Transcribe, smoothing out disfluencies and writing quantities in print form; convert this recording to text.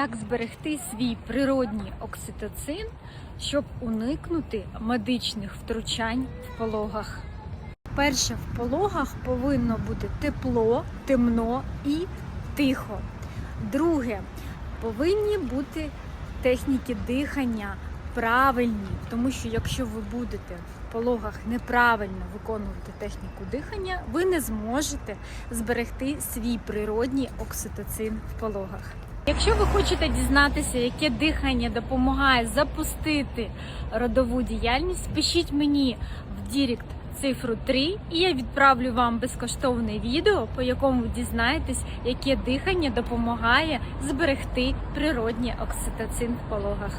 Як зберегти свій природній окситоцин, щоб уникнути медичних втручань в пологах? Перше, в пологах повинно бути тепло, темно і тихо. Друге, повинні бути техніки дихання правильні, тому що якщо ви будете в пологах неправильно виконувати техніку дихання, ви не зможете зберегти свій природній окситоцин в пологах. Якщо ви хочете дізнатися, яке дихання допомагає запустити родову діяльність, пишіть мені в Дірект цифру 3, і я відправлю вам безкоштовне відео, по якому ви дізнаєтесь, яке дихання допомагає зберегти природній окситоцин в пологах.